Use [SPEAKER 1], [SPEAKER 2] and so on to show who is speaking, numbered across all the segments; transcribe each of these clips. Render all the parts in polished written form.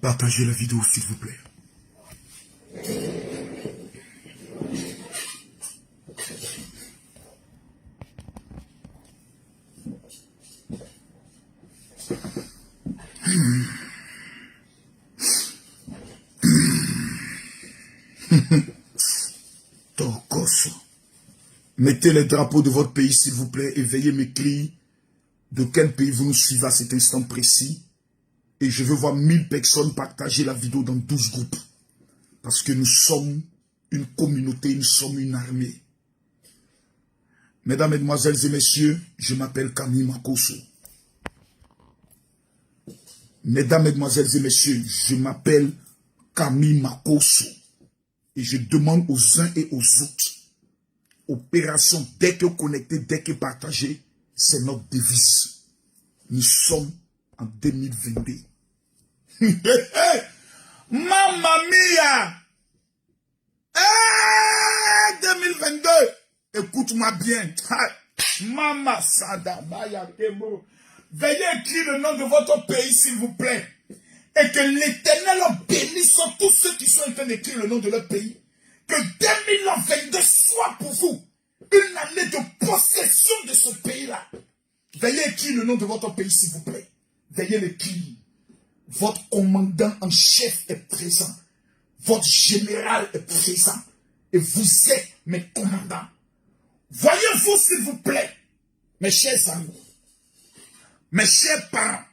[SPEAKER 1] Partagez la vidéo, s'il vous plaît. Tokoso. Mettez les drapeaux de votre pays, s'il vous plaît, et veuillez m'écrire de quel pays vous nous suivez à cet instant précis. Et je veux voir 1000 personnes partager la vidéo dans 12 groupes. Parce que nous sommes une communauté, nous sommes une armée. Mesdames, Mesdemoiselles et Messieurs, je m'appelle Camille Makosso. Mesdames, Mesdemoiselles et Messieurs, je m'appelle Camille Makosso. Et je demande aux uns et aux autres, opération dès que connecté, dès que partagé, c'est notre devise. Nous sommes en 2022. Mamma mia! 2022! Écoute-moi bien. Mama Sada Maya Kemo. Veuillez écrire le nom de votre pays, s'il vous plaît. Et que l'Éternel bénisse tous ceux qui sont en train d'écrire le nom de leur pays. Que 2022 soit pour vous une année de possession de ce pays-là. Veuillez écrire le nom de votre pays, s'il vous plaît. Veuillez l'écrire. Votre commandant en chef est présent. Votre général est présent. Et vous êtes mes commandants. Voyez-vous, s'il vous plaît, mes chers amis, mes chers parents,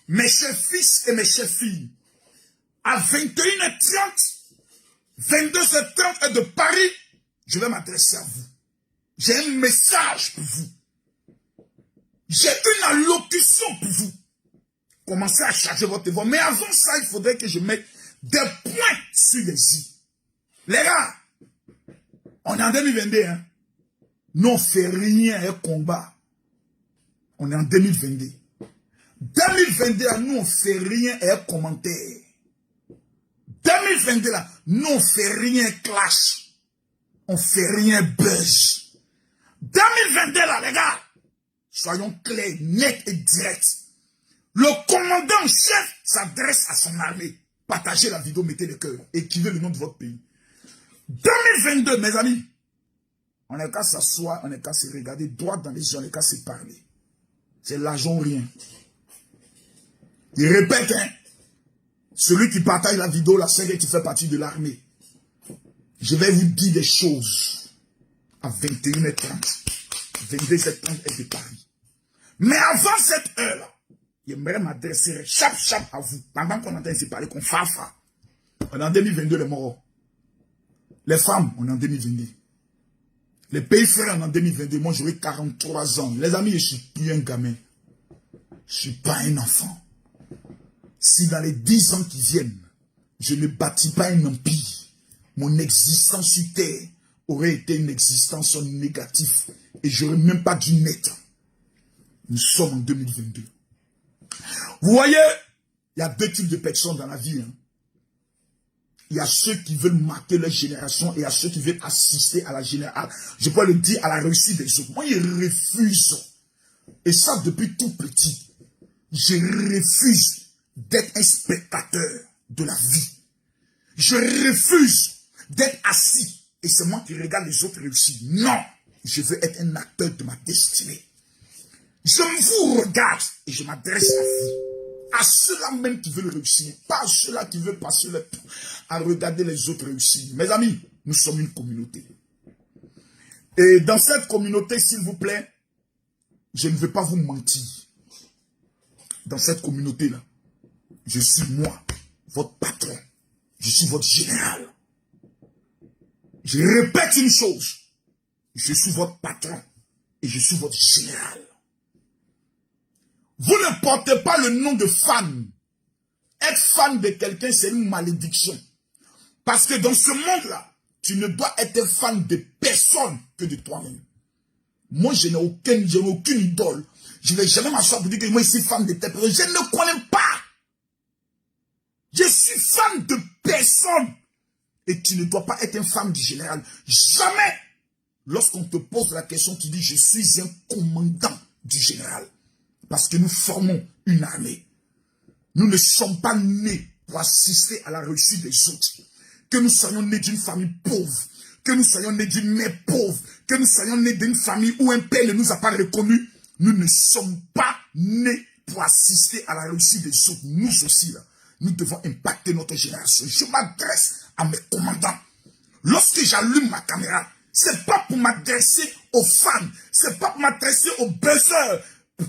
[SPEAKER 1] mes chers fils et mes chères filles, à 21h30, 22h30 de Paris, je vais m'adresser à vous. J'ai un message pour vous. J'ai une allocution pour vous. Commencez à charger votre téléphone. Mais avant ça, il faudrait que je mette des points sur les i. Les gars, on est en 2022, hein. Nous, on ne fait rien un combat. On est en 2022. 2022, nous, on ne fait rien un commentaire. 2022, là, nous, on ne fait rien clash. On ne fait rien buzz. 2022, là, les gars, soyons clairs, nets et directs. Le commandant en chef s'adresse à son armée. Partagez la vidéo, mettez le cœur. Écrivez le nom de votre pays. 2022, mes amis. On n'est qu'à s'asseoir, on n'est qu'à se regarder droit dans les yeux, on n'est qu'à se parler. C'est l'argent ou rien. Il répète, hein. Celui qui partage la vidéo, la seule qui fait partie de l'armée. Je vais vous dire des choses à 21h30. 22h30 est de Paris. Mais avant cette heure-là, j'aimerais m'adresser chap à vous. Pendant qu'on entend se parler, qu'on fafa. On est en 2022, les morts. Les femmes, on est en 2022. Les pays frères, on est en 2022. Moi, j'aurai 43 ans. Les amis, je ne suis plus un gamin. Je ne suis pas un enfant. Si dans les 10 ans qui viennent, je ne bâtis pas un empire, mon existence sur terre aurait été une existence négative. Et je n'aurais même pas dû naître. Nous sommes en 2022. Vous voyez, il y a deux types de personnes dans la vie. Hein. Il y a ceux qui veulent marquer leur génération et il y a ceux qui veulent assister à la génération. Je peux le dire, à la réussite des autres. Moi, je refuse. Et ça, depuis tout petit. Je refuse d'être un spectateur de la vie. Je refuse d'être assis et c'est moi qui regarde les autres réussir. Non, je veux être un acteur de ma destinée. Je vous regarde et je m'adresse à vous. À ceux-là même qui veulent réussir. Pas à ceux-là qui veulent passer leur temps à regarder les autres réussir. Mes amis, nous sommes une communauté. Et dans cette communauté, s'il vous plaît, je ne veux pas vous mentir. Dans cette communauté-là, je suis moi, votre patron. Je suis votre général. Je répète une chose. Je suis votre patron et je suis votre général. Vous ne portez pas le nom de fan. Être fan de quelqu'un, c'est une malédiction. Parce que dans ce monde-là, tu ne dois être fan de personne que de toi-même. Moi, je n'ai aucune idole. Je ne vais jamais m'asseoir pour dire que moi, je suis fan de telle personne. Je ne connais pas. Je suis fan de personne. Et tu ne dois pas être un fan du général. Jamais. Lorsqu'on te pose la question, tu dis, je suis un commandant du général. Parce que nous formons une armée. Nous ne sommes pas nés pour assister à la réussite des autres. Que nous soyons nés d'une famille pauvre, que nous soyons nés d'une mère pauvre, que nous soyons nés d'une famille où un père ne nous a pas reconnus, nous ne sommes pas nés pour assister à la réussite des autres. Nous aussi, là, nous devons impacter notre génération. Je m'adresse à mes commandants. Lorsque j'allume ma caméra, c'est pas pour m'adresser aux fans, c'est pas pour m'adresser aux buzzers,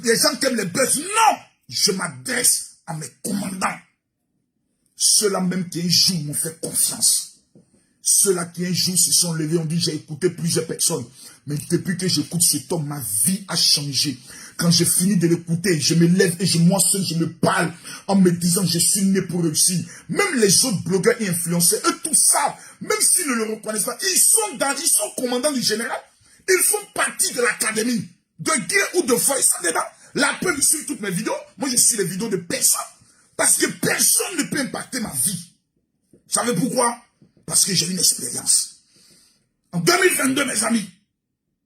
[SPEAKER 1] les gens qui aiment les buzz. Non, je m'adresse à mes commandants. Ceux-là même qui un jour m'ont fait confiance. Ceux-là qui un jour se sont levés, ont dit j'ai écouté plusieurs personnes. Mais depuis que j'écoute cet homme, ma vie a changé. Quand j'ai fini de l'écouter, je me lève et moi seul, je me parle en me disant je suis né pour réussir. Même les autres blogueurs et influenceurs, eux tout ça, même s'ils ne le reconnaissent pas, ils sont commandants du général. Ils font partie de l'académie de guerre ou de foi. Ça dedans. La preuve sur toutes mes vidéos. Moi je suis les vidéos de personne. Parce que personne ne peut impacter ma vie. Vous savez pourquoi? Parce que j'ai une expérience. En 2022, mes amis,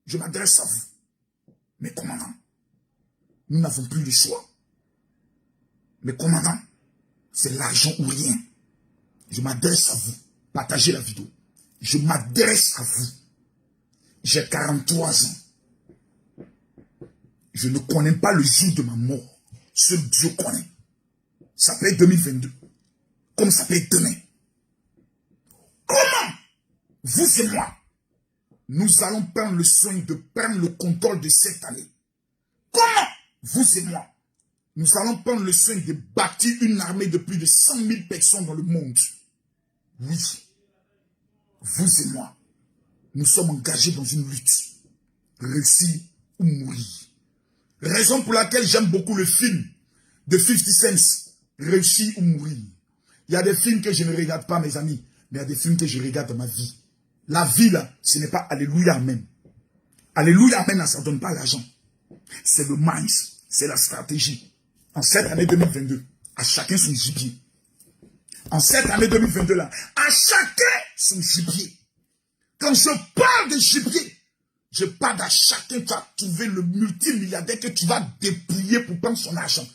[SPEAKER 1] je m'adresse à vous, mes commandants. Nous n'avons plus le choix. Mes commandants, c'est l'argent ou rien. Je m'adresse à vous. Partagez la vidéo. Je m'adresse à vous. J'ai 43 ans. Je ne connais pas le jour de ma mort. Seul Dieu connaît. Ça peut être 2022. Comme ça peut être demain. Comment vous et moi, nous allons prendre le soin de prendre le contrôle de cette année? Comment vous et moi, nous allons prendre le soin de bâtir une armée de plus de 100 000 personnes dans le monde? Oui, vous et moi, nous sommes engagés dans une lutte. Réussir ou mourir. Raison pour laquelle j'aime beaucoup le film de 50 Cent, Réussir ou mourir. Il y a des films que je ne regarde pas, mes amis, mais il y a des films que je regarde dans ma vie. La vie, là, ce n'est pas Alléluia, Amen. Alléluia, Amen, ça ne donne pas l'argent. C'est le mind, c'est la stratégie. En cette année 2022, à chacun son gibier. En cette année 2022, là, à chacun son gibier. Quand je parle de gibier, je parle à chacun qui va trouver le multimilliardaire que tu vas dépouiller pour prendre son argent.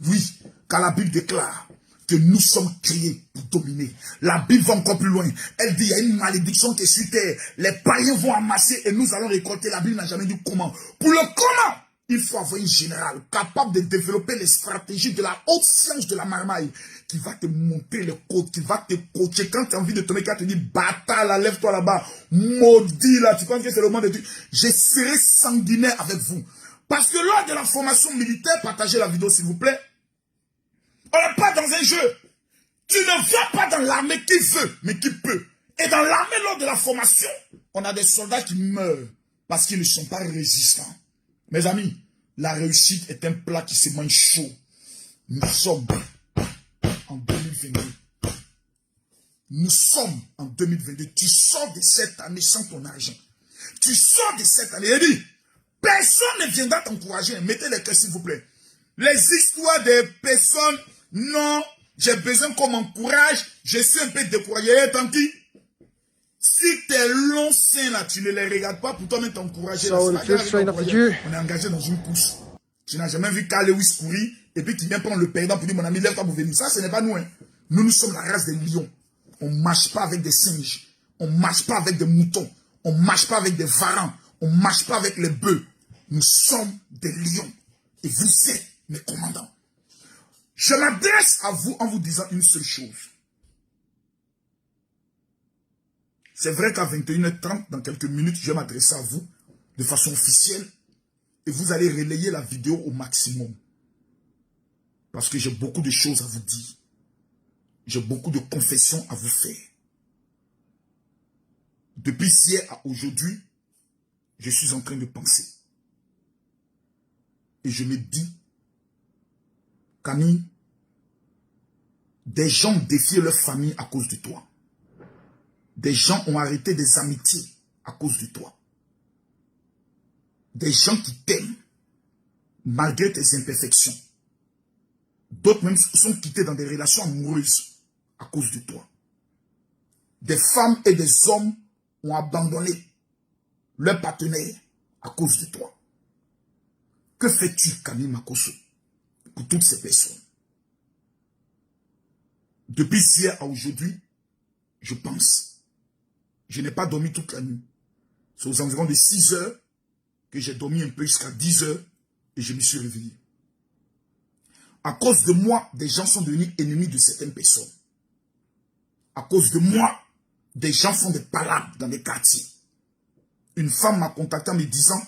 [SPEAKER 1] Oui, car la Bible déclare que nous sommes créés pour dominer. La Bible va encore plus loin. Elle dit, il y a une malédiction qui est sur terre. Les païens vont amasser et nous allons récolter. La Bible n'a jamais dit comment. Pour le comment, il faut avoir un général capable de développer les stratégies de la haute science de la marmaille, qui va te montrer les codes, qui va te coacher. Quand tu as envie de tomber, quand tu dis, bâtard, là, lève-toi là-bas, maudit, là, tu penses que c'est le moment de Dieu. Je serai sanguinaire avec vous. Parce que lors de la formation militaire, partagez la vidéo s'il vous plaît, on n'est pas dans un jeu. Tu ne vas pas dans l'armée qui veut, mais qui peut. Et dans l'armée, lors de la formation, on a des soldats qui meurent parce qu'ils ne sont pas résistants. Mes amis, la réussite est un plat qui se mange chaud. Nous sommes en 2022. Nous sommes en 2022. Tu sors de cette année sans ton argent. Tu sors de cette année. Et dit, personne ne viendra t'encourager. Mettez les cœurs s'il vous plaît. Les histoires des personnes, non, j'ai besoin qu'on m'encourage. Je suis un peu découragé. Tant pis. Si tes longs seins là, tu ne les regardes pas pour toi-même t'encourager. On est engagé dans une course. Tu n'as jamais vu Carl Lewis courir et puis qui vient prendre le perdant pour dire mon ami, lève-toi pour venir. Ça, ce n'est pas nous. Hein. Nous sommes la race des lions. On ne marche pas avec des singes. On ne marche pas avec des moutons. On ne marche pas avec des varans. On ne marche pas avec les bœufs. Nous sommes des lions. Et vous êtes mes commandants. Je m'adresse à vous en vous disant une seule chose. C'est vrai qu'à 21h30, dans quelques minutes, je vais m'adresser à vous de façon officielle et vous allez relayer la vidéo au maximum. Parce que j'ai beaucoup de choses à vous dire. J'ai beaucoup de confessions à vous faire. Depuis hier à aujourd'hui, je suis en train de penser. Et je me dis, Camille, des gens ont défié leur famille à cause de toi. Des gens ont arrêté des amitiés à cause de toi. Des gens qui t'aiment, malgré tes imperfections. D'autres même sont quittés dans des relations amoureuses à cause de toi. Des femmes et des hommes ont abandonné leur partenaire à cause de toi. Que fais-tu, Camille Makosso, pour toutes ces personnes? Depuis hier à aujourd'hui, je pense. Je n'ai pas dormi toute la nuit. C'est aux environs de 6 heures que j'ai dormi un peu jusqu'à 10 heures et je me suis réveillé. À cause de moi, des gens sont devenus ennemis de certaines personnes. À cause de moi, des gens font des palabres dans les quartiers. Une femme m'a contacté en me disant,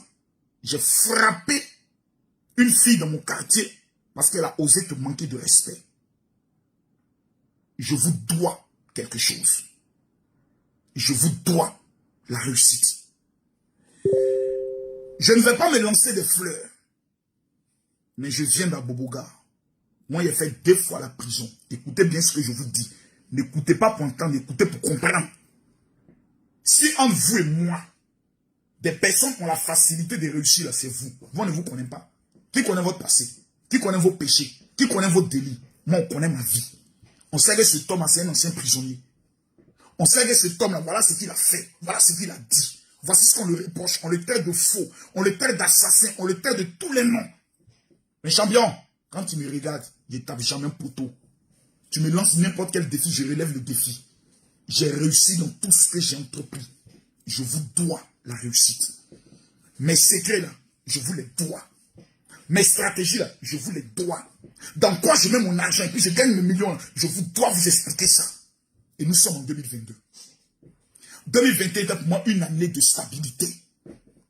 [SPEAKER 1] j'ai frappé une fille dans mon quartier parce qu'elle a osé te manquer de respect. Je vous dois quelque chose. Je vous dois la réussite. Je ne vais pas me lancer des fleurs. Mais je viens d'Aboboga. Moi, j'ai fait 2 fois la prison. Écoutez bien ce que je vous dis. N'écoutez pas pour entendre, écoutez pour comprendre. Si entre vous et moi, des personnes ont la facilité de réussir, là, c'est vous. Vous ne vous connaissez pas. Qui connaît votre passé? Qui connaît vos péchés? Qui connaît vos délits? Moi, on connaît ma vie. On sait que cet homme, c'est un ancien prisonnier. On sait que cet homme-là, voilà ce qu'il a fait. Voilà ce qu'il a dit. Voici ce qu'on le reproche. On le traite de faux. On le traite d'assassin. On le traite de tous les noms. Mais champion, quand tu me regardes, je ne tape jamais un poteau. Tu me lances n'importe quel défi, je relève le défi. J'ai réussi dans tout ce que j'ai entrepris. Je vous dois la réussite. Mes secrets là, je vous les dois. Mes stratégies là, je vous les dois. Dans quoi je mets mon argent et puis je gagne mes millions là, je vous dois vous expliquer ça. Et nous sommes en 2022. 2021 est pour moi une année de stabilité.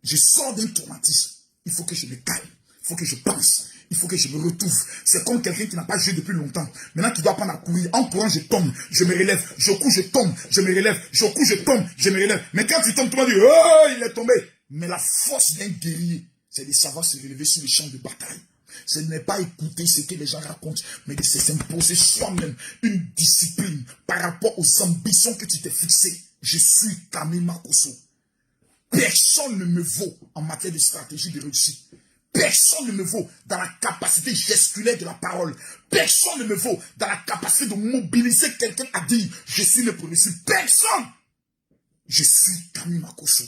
[SPEAKER 1] Je sors d'un traumatisme. Il faut que je me calme. Il faut que je pense. Il faut que je me retrouve. C'est comme quelqu'un qui n'a pas joué depuis longtemps. Maintenant qui doit apprendre à courir. En courant, je tombe, je me relève. Je cours, je tombe, je me relève. Je cours, je tombe, je me relève. Mais quand tu tombes, tout le monde dit, oh, il est tombé. Mais la force d'un guerrier, c'est de savoir se relever sur le champ de bataille. Ce n'est pas écouter ce que les gens racontent, mais de s'imposer soi-même une discipline par rapport aux ambitions que tu t'es fixées. Je suis Camille Makosso. Personne ne me vaut en matière de stratégie de réussite. Personne ne me vaut dans la capacité gesticulaire de la parole. Personne ne me vaut dans la capacité de mobiliser quelqu'un à dire je suis le premier. Personne. Je suis Camille Makosso,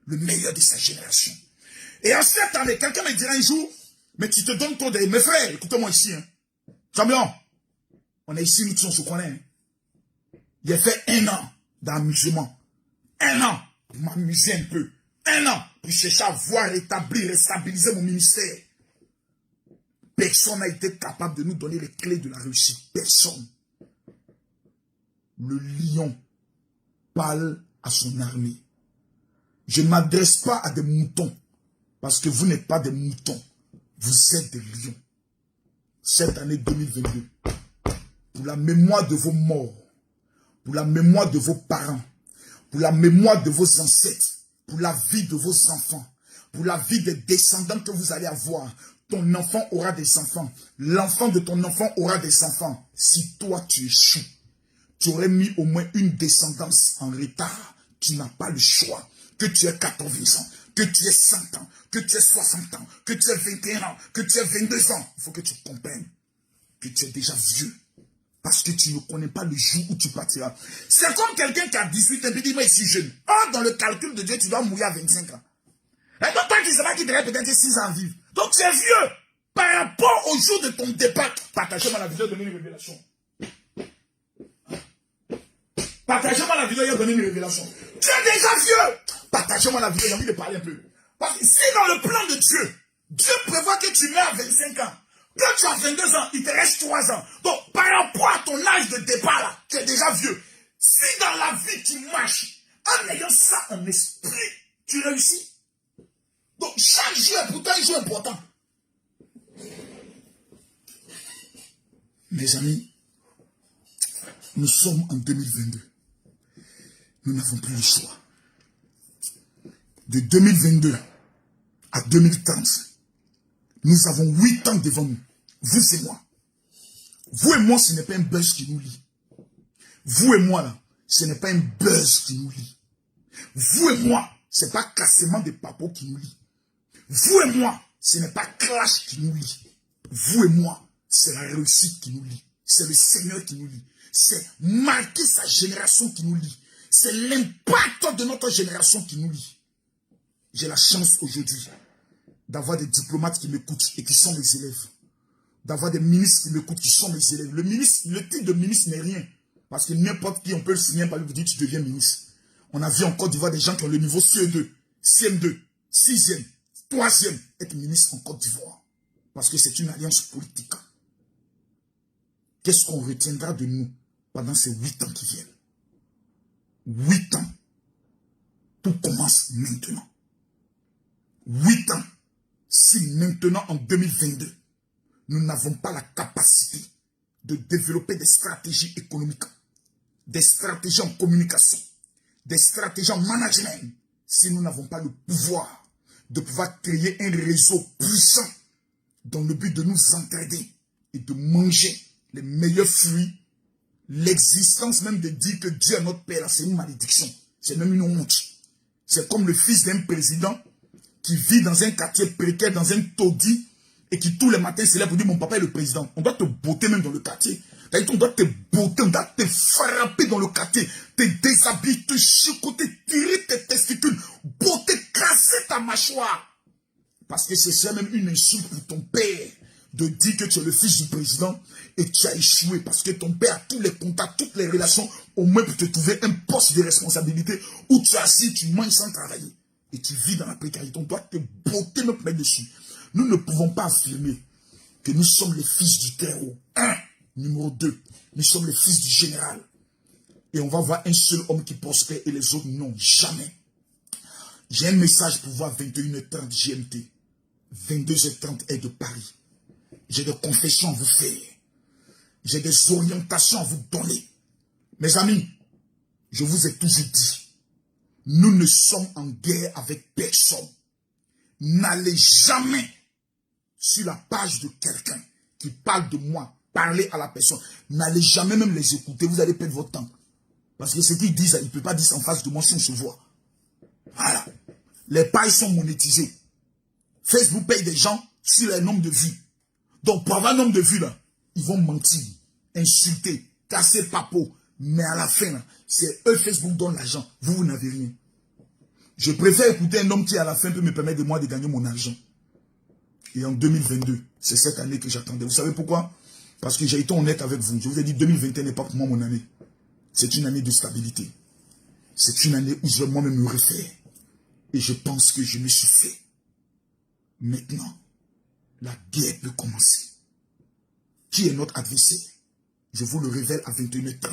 [SPEAKER 1] le meilleur de sa génération. Et en cette année, quelqu'un me dira un jour, mais tu te donnes trop de... Mes frères, écoutez-moi ici. Hein. Champion, on est ici, nous tous on se connaît. Hein. J'ai fait 1 an d'amusement. 1 an pour m'amuser un peu. 1 an pour chercher à voir, rétablir, restabiliser mon ministère. Personne n'a été capable de nous donner les clés de la réussite. Personne. Le lion parle à son armée. Je ne m'adresse pas à des moutons. Parce que vous n'êtes pas des moutons. Vous êtes des lions. Cette année 2022. Pour la mémoire de vos morts. Pour la mémoire de vos parents. Pour la mémoire de vos ancêtres. Pour la vie de vos enfants, pour la vie des descendants que vous allez avoir. Ton enfant aura des enfants. L'enfant de ton enfant aura des enfants. Si toi tu échoues, tu aurais mis au moins une descendance en retard. Tu n'as pas le choix. Que tu aies 80 ans, que tu aies 100 ans, que tu aies 60 ans, que tu aies 21 ans, que tu aies 22 ans. Il faut que tu comprennes que tu es déjà vieux. Parce que tu ne connais pas le jour où tu partiras. C'est comme quelqu'un qui a 18 ans et dit, moi, je suis jeune. Or, dans le calcul de Dieu, tu dois mourir à 25 ans. Et donc, toi, tu ne sais pas qu'il te reste peut-être 6 ans à vivre. Donc, tu es vieux. Par rapport au jour de ton départ, partagez-moi la vidéo, donnez une révélation. Partagez-moi la vidéo, il a donné une révélation. Tu es déjà vieux. Partagez-moi la vidéo, j'ai envie de parler un peu. Parce que si dans le plan de Dieu, Dieu prévoit que tu meurs à 25 ans, quand tu as 22 ans, il te reste 3 ans. Donc, par rapport à ton âge de départ, là, tu es déjà vieux. Si dans la vie, tu marches, en ayant ça en esprit, tu réussis. Donc, chaque jour est pourtant un jour important. Mes amis, nous sommes en 2022. Nous n'avons plus le choix. De 2022 à 2030, nous avons 8 ans devant nous. Vous et moi. Vous et moi, ce n'est pas un buzz qui nous lie. Vous et moi, là, ce n'est pas un buzz qui nous lie. Vous et moi, ce n'est pas cassement des papos qui nous lie. Vous et moi, ce n'est pas clash qui nous lie. Vous et moi, c'est la réussite qui nous lie. C'est le Seigneur qui nous lie. C'est marquer sa génération qui nous lie. C'est l'impact de notre génération qui nous lie. J'ai la chance aujourd'hui d'avoir des diplomates qui m'écoutent et qui sont mes élèves. d'avoir des ministres qui m'écoutent, qui sont mes élèves. Le titre de ministre n'est rien. Parce que n'importe qui, on peut le signer par lui, vous dites, tu deviens ministre. On a vu en Côte d'Ivoire des gens qui ont le niveau CE2, CM2, 6e, 3e, être ministre en Côte d'Ivoire. Parce que c'est une alliance politique. Qu'est-ce qu'on retiendra de nous pendant ces 8 ans qui viennent? 8 ans. Tout commence maintenant. 8 ans. Si maintenant, en 2022, nous n'avons pas la capacité de développer des stratégies économiques, des stratégies en communication, des stratégies en management, si nous n'avons pas le pouvoir de pouvoir créer un réseau puissant dans le but de nous entraider et de manger les meilleurs fruits, l'existence même de dire que Dieu est notre Père, c'est une malédiction, c'est même une honte. C'est comme le fils d'un président qui vit dans un quartier précaire, dans un taudis, et qui tous les matins se lève pour dire mon papa est le président. On doit te botter même dans le quartier. On doit te botter, on doit te frapper dans le quartier, te déshabiller, te chicoter, tirer tes testicules, botter, casser ta mâchoire. Parce que c'est même une insulte pour ton père de dire que tu es le fils du président et tu as échoué parce que ton père a tous les contacts, toutes les relations, au moins pour te trouver un poste de responsabilité où tu es assis, tu manges sans travailler et tu vis dans la précarité. On doit te botter notre main dessus. Nous ne pouvons pas affirmer que nous sommes les fils du terreau. 1. Numéro 2, nous sommes les fils du général. Et on va voir un seul homme qui prospère et les autres non, jamais. J'ai un message pour voir 21h30 GMT. 22h30 heure de Paris. J'ai des confessions à vous faire. J'ai des orientations à vous donner. Mes amis, je vous ai toujours dit, nous ne sommes en guerre avec personne. N'allez jamais sur la page de quelqu'un qui parle de moi, parler à la personne. N'allez jamais même les écouter, vous allez perdre votre temps. Parce que ce qu'ils disent, ils ne peuvent pas dire en face de moi si on se voit. Voilà. Les pages sont monétisées. Facebook paye des gens sur les nombres de vues. Donc pour avoir un nombre de vues, là, ils vont mentir, insulter, casser le papeau. Mais à la fin, c'est eux Facebook donne l'argent. Vous n'avez rien. Je préfère écouter un homme qui à la fin peut me permettre de moi de gagner mon argent. Et en 2022, c'est cette année que j'attendais. Vous savez pourquoi? Parce que j'ai été honnête avec vous. Je vous ai dit 2021 n'est pas pour moi mon année. C'est une année de stabilité. C'est une année où je vais moi-même me refaire. Et je pense que je me suis fait. Maintenant, la guerre peut commencer. Qui est notre adversaire? Je vous le révèle à 21h30.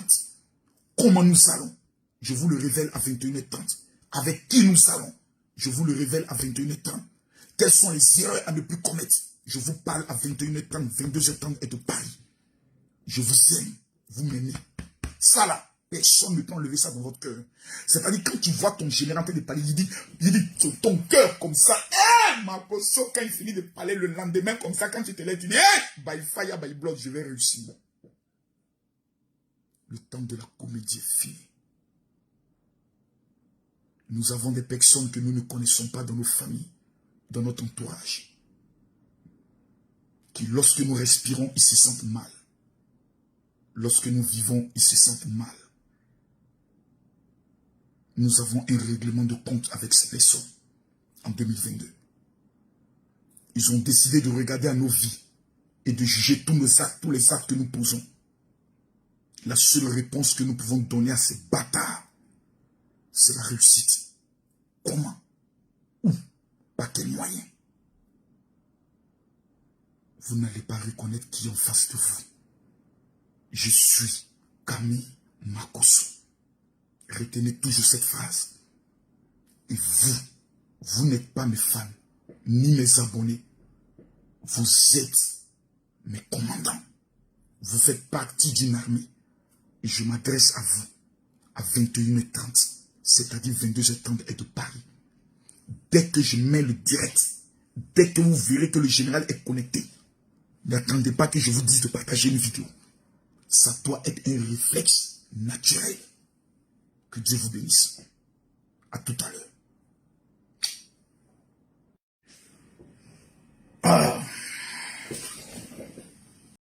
[SPEAKER 1] Comment nous allons? Je vous le révèle à 21h30. Avec qui nous allons? Je vous le révèle à 21h30. Quelles sont les erreurs à ne plus commettre? Je vous parle à 21h30, 22h30 et de Paris. Je vous aime, vous m'aimez. Ça là, personne ne peut enlever ça dans votre cœur. C'est-à-dire quand tu vois ton général en train de parler, il dit ton cœur comme ça. Ma potion, quand il finit de parler le lendemain comme ça, quand tu te lèves, tu dis, by fire, by blood, je vais réussir. Le temps de la comédie est fini. Nous avons des personnes que nous ne connaissons pas dans nos familles, dans notre entourage, qui lorsque nous respirons, ils se sentent mal. Lorsque nous vivons, ils se sentent mal. Nous avons un règlement de compte avec ces personnes en 2022. Ils ont décidé de regarder à nos vies et de juger tous les actes que nous posons. La seule réponse que nous pouvons donner à ces bâtards, c'est la réussite. Comment? Où? Par quel moyen? Vous n'allez pas reconnaître qui est en face de vous. Je suis Camille Makosso. Retenez toujours cette phrase. Et vous n'êtes pas mes fans, ni mes abonnés. Vous êtes mes commandants. Vous faites partie d'une armée. Et je m'adresse à vous à 21h30, c'est-à-dire 22h30 et de Paris. Dès que je mets le direct, dès que vous verrez que le général est connecté, n'attendez pas que je vous dise de partager une vidéo. Ça doit être un réflexe naturel. Que Dieu vous bénisse. À tout à l'heure.